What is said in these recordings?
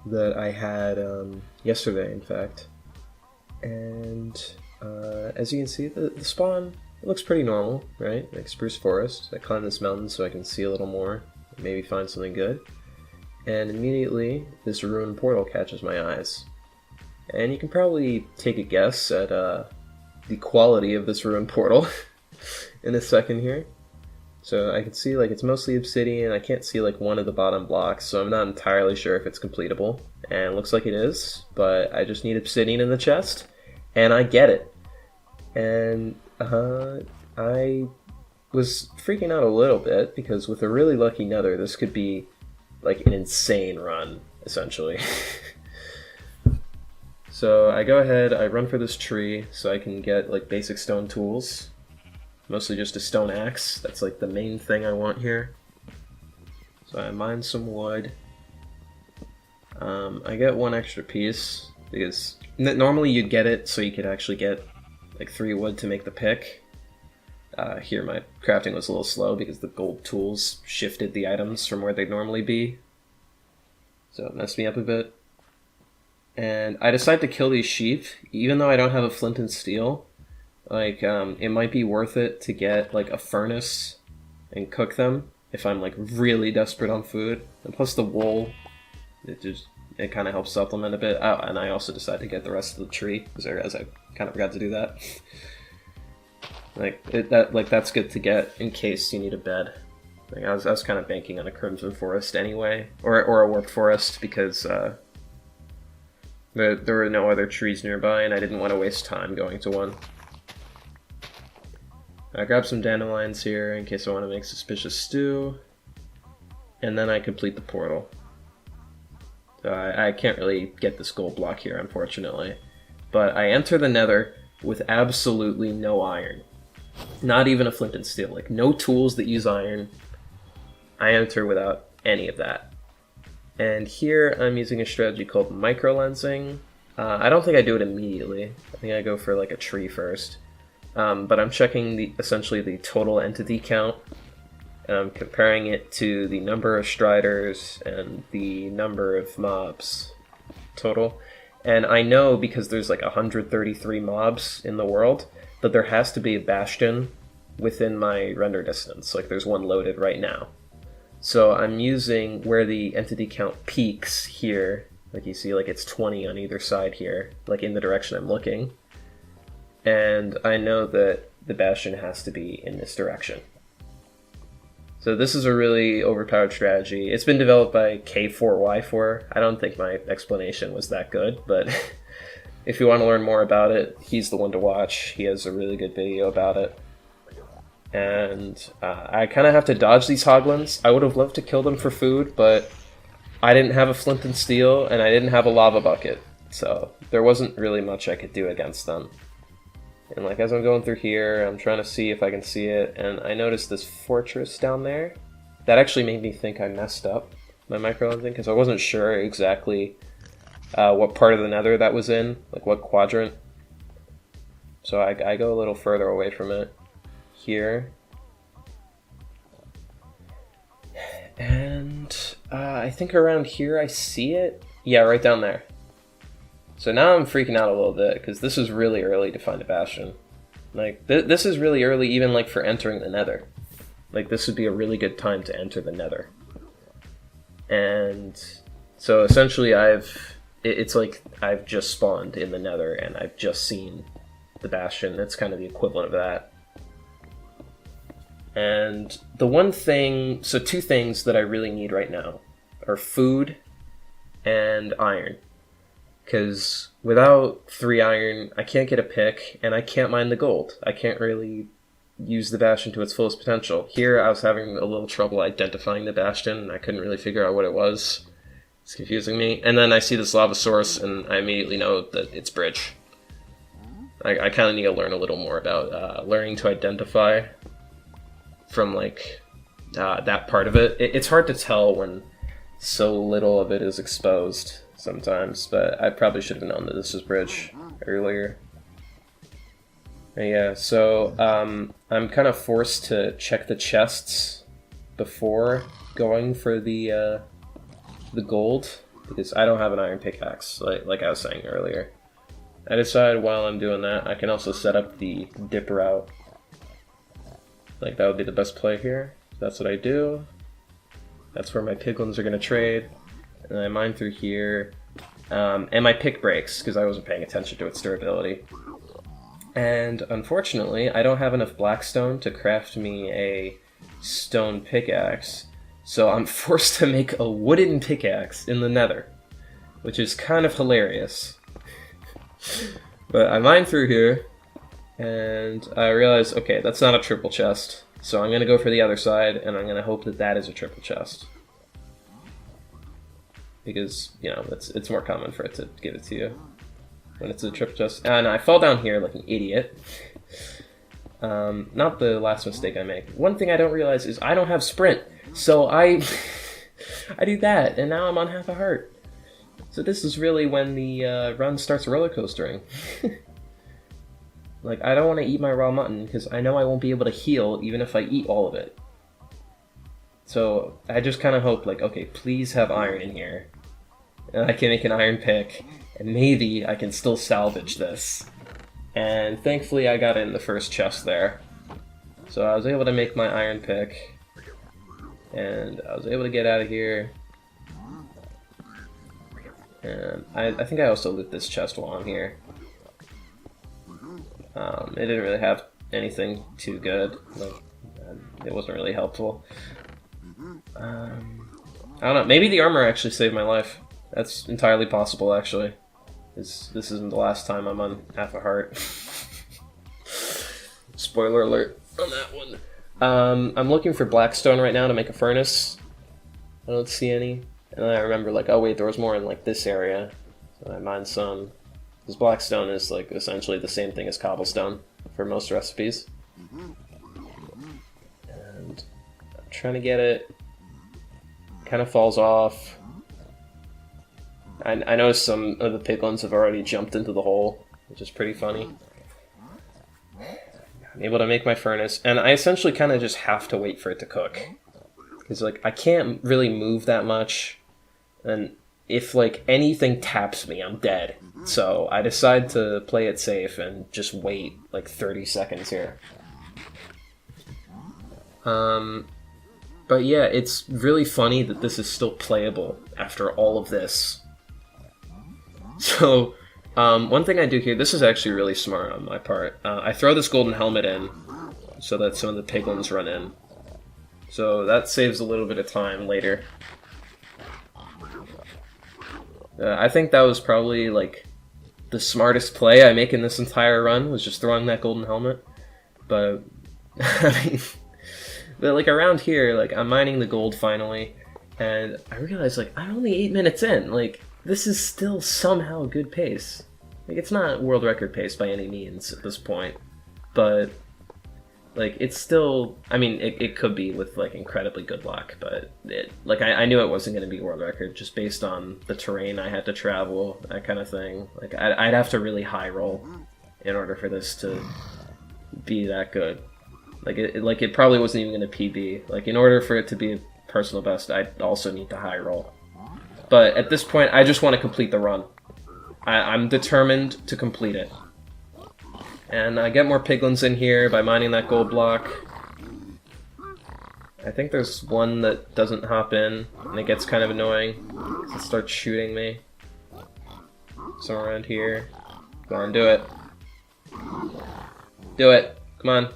that I had yesterday, in fact. And as you can see, the spawn looks pretty normal, right? Like spruce forest. I climbed this mountain so I can see a little more, maybe find something good. And immediately, this ruined portal catches my eyes. And you can probably take a guess at the quality of this ruined portal in a second here. So I can see like it's mostly obsidian. I can't see like one of the bottom blocks, so I'm not entirely sure if it's completable. And it looks like it is, but I just need obsidian in the chest, and I get it. And I was freaking out a little bit because with a really lucky nether, this could be like an insane run, essentially. So I go ahead, I run for this tree so I can get like basic stone tools. Mostly just a stone axe. That's like the main thing I want here. So I mine some wood. I get one extra piece because normally you'd get it so you could actually get like 3 wood to make the pick. Here my crafting was a little slow because the gold tools shifted the items from where they'd normally be. So it messed me up a bit. And I decided to kill these sheep, even though I don't have a flint and steel. Like, it might be worth it to get, like, a furnace and cook them if I'm, like, really desperate on food. And plus the wool, it kind of helps supplement a bit. Oh, and I also decided to get the rest of the tree, because I realized I kind of forgot to do that. That's good to get in case you need a bed. Like, I was kind of banking on a crimson forest anyway, or a warped forest, because, there were no other trees nearby, and I didn't want to waste time going to one. I grab some dandelions here in case I want to make suspicious stew, and then I complete the portal. So I can't really get this gold block here, unfortunately, but I enter the nether with absolutely no iron. Not even a flint and steel, like no tools that use iron. I enter without any of that. And here I'm using a strategy called microlensing. I don't think I do it immediately. I think I go for like a tree first. But I'm checking essentially the total entity count, and I'm comparing it to the number of striders and the number of mobs total. And I know, because there's like 133 mobs in the world, that there has to be a bastion within my render distance. Like there's one loaded right now. So I'm using where the entity count peaks here. Like you see, like it's 20 on either side here, like in the direction I'm looking. And I know that the bastion has to be in this direction. So this is a really overpowered strategy. It's been developed by K4Y4. I don't think my explanation was that good, but if you want to learn more about it, he's the one to watch. He has a really good video about it. And I kind of have to dodge these hoglins. I would have loved to kill them for food, but I didn't have a flint and steel, and I didn't have a lava bucket. So there wasn't really much I could do against them. And like as I'm going through here, I'm trying to see if I can see it, and I noticed this fortress down there. That actually made me think I messed up my microlensing, because I wasn't sure exactly what part of the nether that was in, like what quadrant. So I go a little further away from it here. And I think around here I see it. Yeah, right down there. So now I'm freaking out a little bit, because this is really early to find a bastion. Like, this is really early even, like, for entering the nether. Like, this would be a really good time to enter the nether. And so essentially it's like I've just spawned in the nether, and I've just seen the bastion. It's kind of the equivalent of that. And the one thing, so 2 things that I really need right now are food and iron. Because without 3 iron, I can't get a pick, and I can't mine the gold. I can't really use the bastion to its fullest potential. Here, I was having a little trouble identifying the bastion, and I couldn't really figure out what it was. It's confusing me. And then I see this lava source, and I immediately know that it's bridge. I kind of need to learn a little more about learning to identify from, like, that part of it. It's hard to tell when so little of it is exposed sometimes, but I probably should have known that this was bridge earlier. Yeah, so I'm kind of forced to check the chests before going for the gold, because I don't have an iron pickaxe, like I was saying earlier. I decide while I'm doing that, I can also set up the dip route. Like, that would be the best play here. That's what I do. That's where my piglins are going to trade. And I mine through here. And my pick breaks, because I wasn't paying attention to its durability. And unfortunately, I don't have enough blackstone to craft me a stone pickaxe. So I'm forced to make a wooden pickaxe in the nether, which is kind of hilarious. But I mine through here, and I realize, okay, that's not a triple chest. So I'm going to go for the other side, and I'm going to hope that that is a triple chest. Because, you know, it's more common for it to give it to you when it's a triple chest. And I fall down here like an idiot. Not the last mistake I make. One thing I don't realize is I don't have sprint. So I do that, and now I'm on half a heart. So this is really when the run starts roller coastering. Like, I don't want to eat my raw mutton, because I know I won't be able to heal even if I eat all of it. So I just kind of hope, like, okay, please have iron in here. And I can make an iron pick, and maybe I can still salvage this. And thankfully I got in the first chest there. So I was able to make my iron pick. And I was able to get out of here. And I think I also loot this chest while I'm here. It didn't really have anything too good. Like, it wasn't really helpful. I don't know, maybe the armor actually saved my life. That's entirely possible, actually. This isn't the last time I'm on half a heart. Spoiler alert on that one. I'm looking for blackstone right now to make a furnace. I don't see any. And then I remember, like, oh wait, there was more in, like, this area. So I mined some. Because blackstone is, like, essentially the same thing as cobblestone for most recipes. And I'm trying to get it. Kind of falls off. I noticed some of the piglins have already jumped into the hole, which is pretty funny. I'm able to make my furnace, and I essentially kind of just have to wait for it to cook. Because, like, I can't really move that much, and if, like, anything taps me, I'm dead. So I decide to play it safe and just wait, like, 30 seconds here. But yeah, it's really funny that this is still playable after all of this. So, one thing I do here, this is actually really smart on my part. I throw this golden helmet in so that some of the piglins run in. So that saves a little bit of time later. I think that was probably, like, the smartest play I make in this entire run, was just throwing that golden helmet. But, I mean, but, like, around here, like, I'm mining the gold finally, and I realize, like, I'm only 8 minutes in. Like, this is still somehow a good pace. Like, it's not world record pace by any means at this point, but, like, it's still, I mean, it could be with, like, incredibly good luck, but, like, I knew it wasn't going to be world record just based on the terrain I had to travel, that kind of thing. Like, I'd have to really high roll in order for this to be that good. Like, it probably wasn't even going to PB. Like, in order for it to be a personal best, I'd also need to high roll. But at this point, I just want to complete the run. I'm determined to complete it. And I get more piglins in here by mining that gold block. I think there's one that doesn't hop in, and it gets kind of annoying. It starts shooting me. Somewhere around here. Come on, do it. Do it. Come on.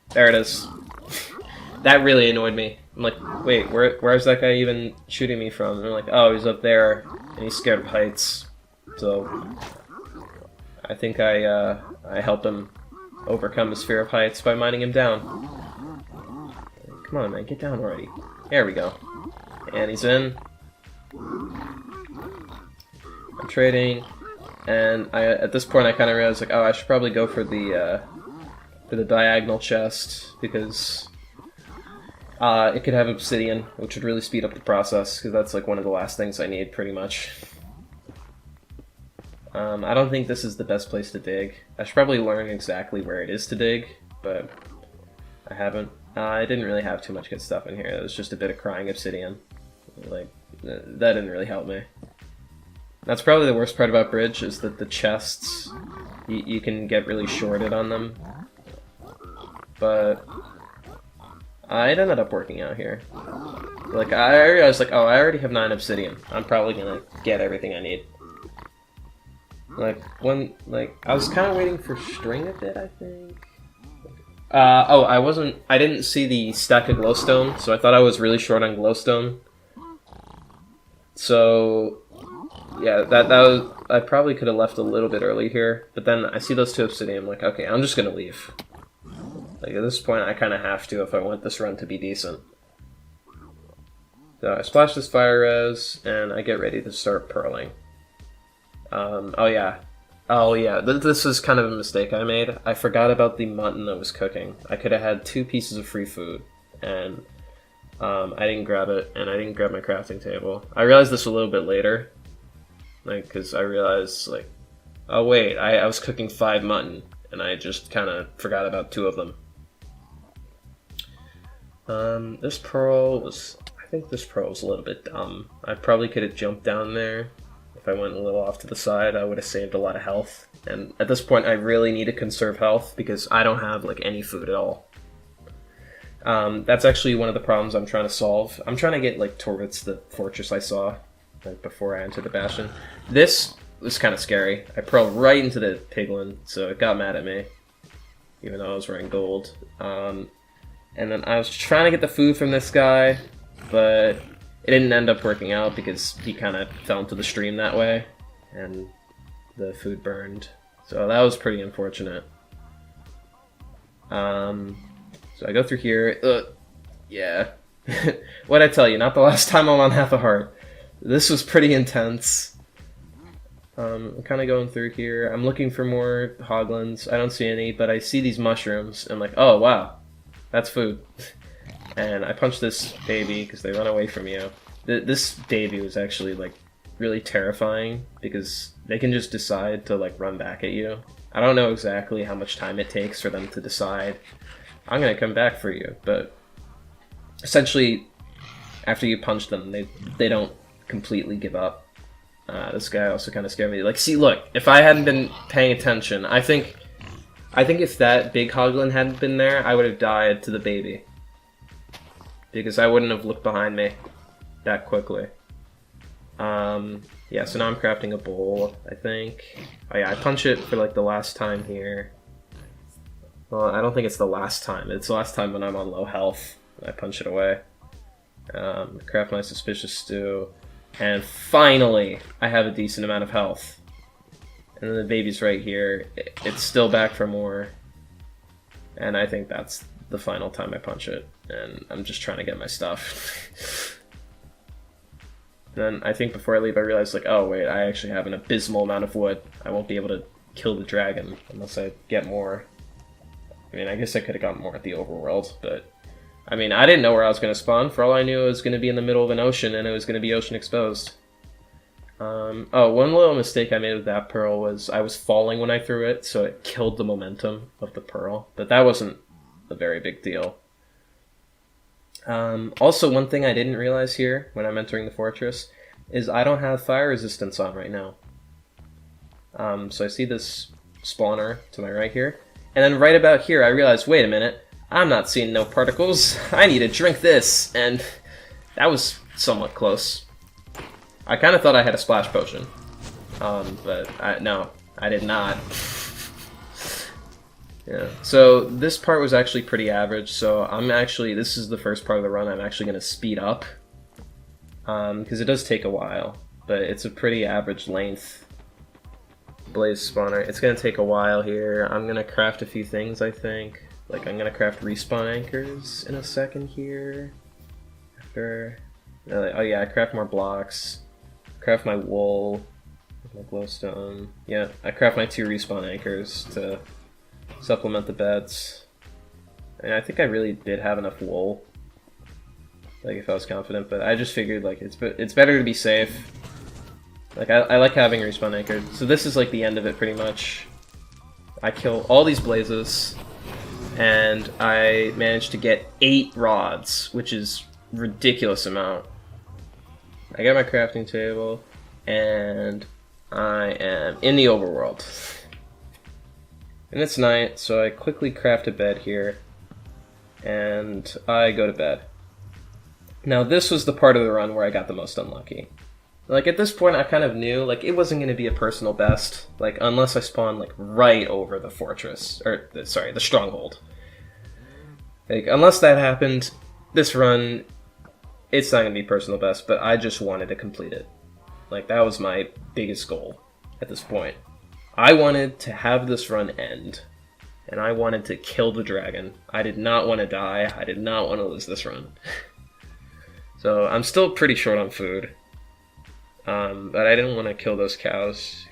There it is. That really annoyed me. I'm like, wait, where's that guy even shooting me from? And they're like, oh, he's up there, and he's scared of heights. So, I think I helped him overcome his fear of heights by mining him down. Come on, man, get down already. There we go. And he's in. I'm trading, and at this point I kind of realized, like, oh, I should probably go for the diagonal chest, because it could have obsidian, which would really speed up the process, because that's, like, one of the last things I need, pretty much. I don't think this is the best place to dig. I should probably learn exactly where it is to dig, but I haven't. I didn't really have too much good stuff in here. It was just a bit of crying obsidian. Like, that didn't really help me. That's probably the worst part about Bridge, is that the chests, you can get really shorted on them. But it ended up working out here. Like, I realized, like, oh, I already have 9 obsidian. I'm probably gonna get everything I need. Like, I was kind of waiting for string a bit, I think. I didn't see the stack of glowstone, so I thought I was really short on glowstone. So, yeah, that was, I probably could have left a little bit early here, but then I see those 2 obsidian, I'm like, okay, I'm just gonna leave. Like, at this point, I kind of have to if I want this run to be decent. So I splash this fire res, and I get ready to start pearling. Oh yeah, this is kind of a mistake I made. I forgot about the mutton I was cooking. I could have had 2 pieces of free food, and I didn't grab it, and I didn't grab my crafting table. I realized this a little bit later, like, because I realized, like, oh wait, I was cooking 5 mutton, and I just kind of forgot about 2 of them. This pearl was, I think this pearl was a little bit dumb. I probably could have jumped down there. If I went a little off to the side, I would have saved a lot of health. And at this point, I really need to conserve health because I don't have, like, any food at all. That's actually one of the problems I'm trying to solve. I'm trying to get, like, towards the fortress I saw, like, before I entered the bastion. This was kind of scary. I pearled right into the piglin, so it got mad at me, even though I was wearing gold. And then I was trying to get the food from this guy, but it didn't end up working out because he kind of fell into the stream that way, and the food burned. So that was pretty unfortunate. So I go through here. Yeah. What'd I tell you? Not the last time I'm on half a heart. This was pretty intense. I'm kind of going through here. I'm looking for more hoglins. I don't see any, but I see these mushrooms. I'm like, oh wow, that's food. And I punch this baby because they run away from you. This baby was actually, like, really terrifying because they can just decide to, like, run back at you. I don't know exactly how much time it takes for them to decide, I'm gonna come back for you, but essentially after you punch them, they don't completely give up. This guy also kind of scared me. Like, see, look, if I hadn't been paying attention, I think if that big hoglin hadn't been there, I would have died to the baby. Because I wouldn't have looked behind me that quickly. Yeah, so now I'm crafting a bowl, I think. Oh yeah, I punch it for, like, the last time here. Well, I don't think it's the last time. It's the last time when I'm on low health. I punch it away. Craft my suspicious stew. And finally, I have a decent amount of health. And then the baby's right here. It's still back for more. And I think that's the final time I punch it. And I'm just trying to get my stuff. Then I think before I leave, I realized, like, oh wait, I actually have an abysmal amount of wood. I won't be able to kill the dragon unless I get more. I mean, I guess I could have gotten more at the overworld, but I mean, I didn't know where I was going to spawn. For all I knew, it was going to be in the middle of an ocean, and it was going to be ocean exposed. Oh, one little mistake I made with that pearl was I was falling when I threw it, so it killed the momentum of the pearl, but that wasn't a very big deal. Also, one thing I didn't realize here when I'm entering the fortress is I don't have fire resistance on right now. So I see this spawner to my right here, and then right about here I realized, wait a minute, I'm not seeing no particles. I need to drink this, and that was somewhat close. I kind of thought I had a splash potion, but no, I did not. Yeah, so this part was actually pretty average, so this is the first part of the run I'm actually going to speed up, because it does take a while, but it's a pretty average length blaze spawner. It's going to take a while here. I'm going to craft a few things, I think. Like, I'm going to craft respawn anchors in a second here. After, oh yeah, I craft more blocks. Craft my wool, my glowstone. Yeah, I craft my 2 respawn anchors to supplement the beds. And I think I really did have enough wool, like, if I was confident, but I just figured, like, it's better to be safe. Like, I like having respawn anchored. So this is, like, the end of it, pretty much. I kill all these blazes, and I managed to get 8 rods, which is a ridiculous amount. I got my crafting table. and I am in the overworld. And it's night, so I quickly craft a bed here, and I go to bed. Now this was the part of the run where I got the most unlucky. Like, at this point I kind of knew, like, it wasn't going to be a personal best, like, unless I spawned, like, right over the fortress, or, sorry, the stronghold. Like, unless that happened, this run, it's not going to be personal best, but I just wanted to complete it. Like, that was my biggest goal at this point. I wanted to have this run end, and I wanted to kill the dragon. I did not want to die. I did not want to lose this run. So I'm still pretty short on food, but I didn't want to kill those cows.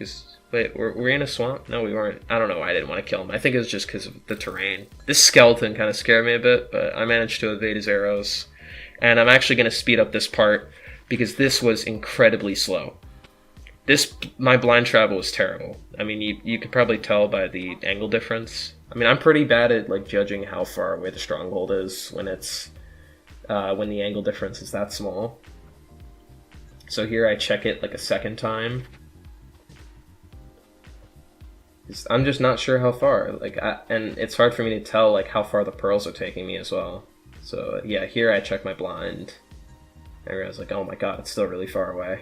Wait, were we in a swamp? No, we weren't. I don't know why I didn't want to kill them. I think it was just because of the terrain. This skeleton kind of scared me a bit, but I managed to evade his arrows. And I'm actually going to speed up this part, because this was incredibly slow. My blind travel was terrible. I mean, you could probably tell by the angle difference. I mean, I'm pretty bad at, like, judging how far away the stronghold is when it's when the angle difference is that small. So here I check it like a second time. I'm just not sure how far. And it's hard for me to tell, like, how far the pearls are taking me as well. So yeah, here I check my blind. I realize, like, oh my god, it's still really far away.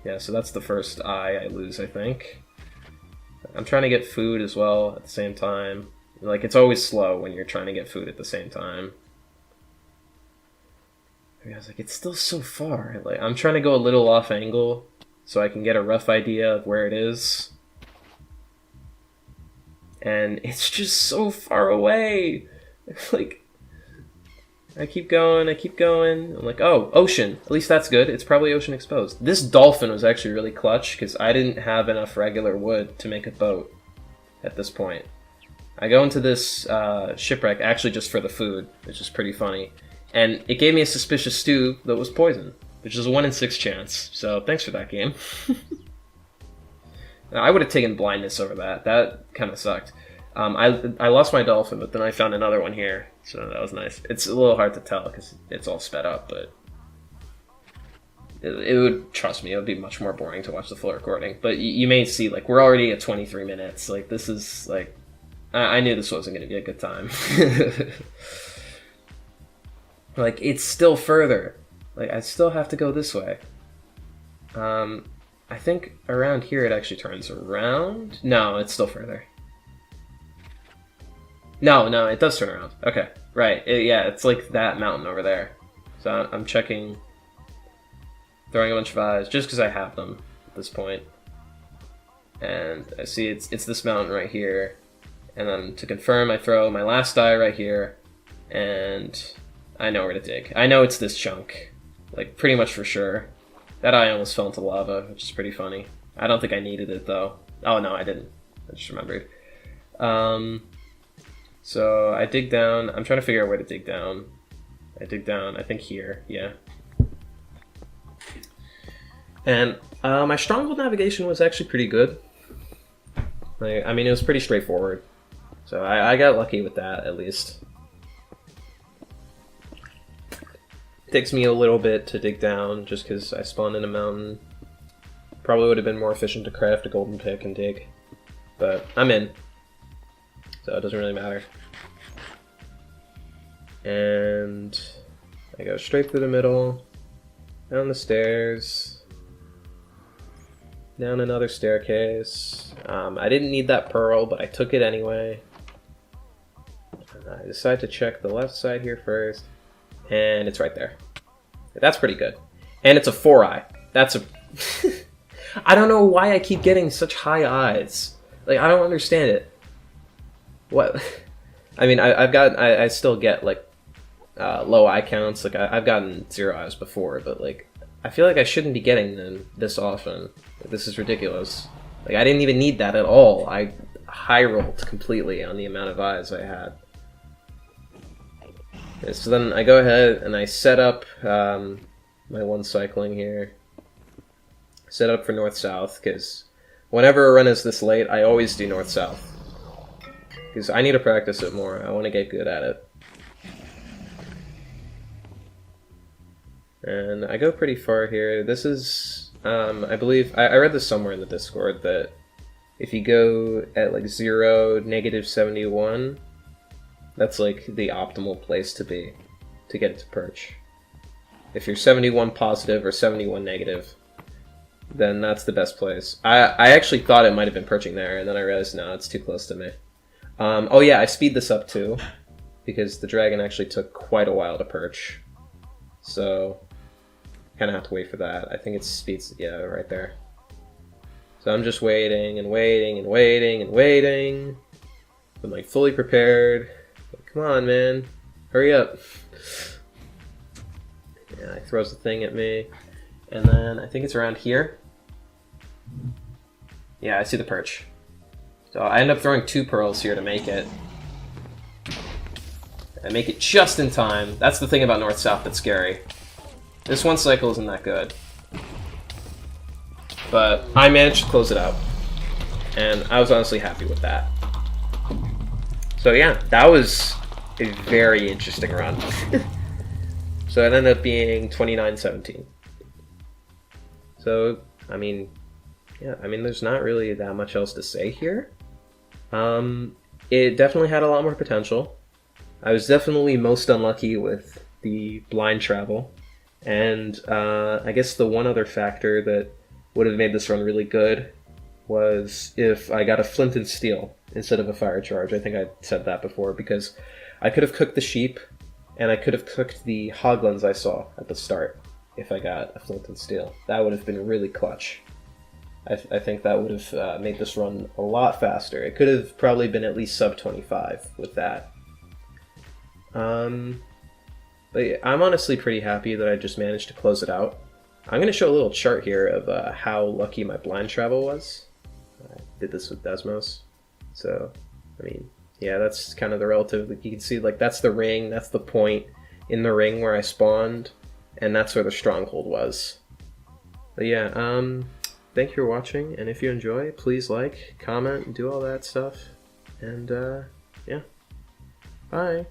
Yeah, so that's the first eye I lose, I think. I'm trying to get food as well at the same time. Like, it's always slow when you're trying to get food at the same time. I was like, it's still so far. Like, I'm trying to go a little off angle so I can get a rough idea of where it is. And it's just so far away. Like, I keep going. I'm like, oh, ocean. At least that's good. It's probably ocean exposed. This dolphin was actually really clutch, because I didn't have enough regular wood to make a boat at this point. I go into this shipwreck actually just for the food, which is pretty funny. And it gave me a suspicious stew that was poison, which is a 1 in 6 chance. So thanks for that, game. I would have taken blindness over that. That kind of sucked. I lost my dolphin, but then I found another one here, so that was nice. It's a little hard to tell because it's all sped up, but it would, trust me, it would be much more boring to watch the full recording. But you may see, like, we're already at 23 minutes. Like, this is, like, I knew this wasn't going to be a good time. Like, it's still further. Like, I still have to go this way. I think around here it actually turns around. No, it's still further. No, it does turn around. Okay, right. Yeah, it's like that mountain over there. So I'm checking, throwing a bunch of eyes, just because I have them at this point. And I see it's this mountain right here. And then to confirm, I throw my last die right here. And I know where to dig. I know it's this chunk. Like, pretty much for sure. That eye almost fell into lava, which is pretty funny. I don't think I needed it, though. Oh, no, I didn't. I just remembered. So I dig down. I'm trying to figure out where to dig down. I dig down, I think here, yeah. And my stronghold navigation was actually pretty good. Like, I mean, it was pretty straightforward. So I got lucky with that, at least. It takes me a little bit to dig down, just because I spawned in a mountain. Probably would have been more efficient to craft a golden pick and dig. But I'm in. So it doesn't really matter. And I go straight through the middle, down the stairs, down another staircase. I didn't need that pearl, but I took it anyway. I decide to check the left side here first, and it's right there. That's pretty good. And it's a 4-eye. That's a... I don't know why I keep getting such high eyes. Like, I don't understand it. What? I mean, I still get, like, low eye counts. Like, I've gotten 0 eyes before, but, like, I feel like I shouldn't be getting them this often. Like, this is ridiculous. Like, I didn't even need that at all. I high rolled completely on the amount of eyes I had. Okay, so then I go ahead and I set up my one cycling here. Set up for north-south, because whenever a run is this late, I always do north-south. Because I need to practice it more. I want to get good at it. And I go pretty far here. This is I believe I read this somewhere in the Discord that if you go at like 0, -71, that's like the optimal place to be to get to perch. If you're 71 positive or 71 negative, then that's the best place. I actually thought it might have been perching there, and then I realized no, it's too close to me. Oh yeah, I speed this up too, because the dragon actually took quite a while to perch. So, kind of have to wait for that. I think it speeds, yeah, right there. So I'm just waiting and waiting and waiting and waiting. I'm like fully prepared. Like, come on, man, hurry up. Yeah, he throws the thing at me, and then I think it's around here. Yeah, I see the perch. So I end up throwing 2 pearls here to make it. I make it just in time. That's the thing about north-south that's scary. This one cycle isn't that good. But I managed to close it out. And I was honestly happy with that. So yeah, that was a very interesting run. So it ended up being 29-17. So, I mean, yeah, I mean, there's not really that much else to say here. It definitely had a lot more potential. I was definitely most unlucky with the blind travel. And I guess the one other factor that would have made this run really good was if I got a flint and steel instead of a fire charge. I think I said that before, because I could have cooked the sheep, and I could have cooked the hoglins I saw at the start if I got a flint and steel. That would have been really clutch. I think that would have made this run a lot faster. It could have probably been at least sub 25 with that. But yeah, I'm honestly pretty happy that I just managed to close it out. I'm going to show a little chart here of how lucky my blind travel was. I did this with Desmos. So, I mean, yeah, that's kind of the relative. You can see, like, that's the ring, that's the point in the ring where I spawned, and that's where the stronghold was. But yeah, thank you for watching, and if you enjoy, please like, comment, do all that stuff, and yeah, bye!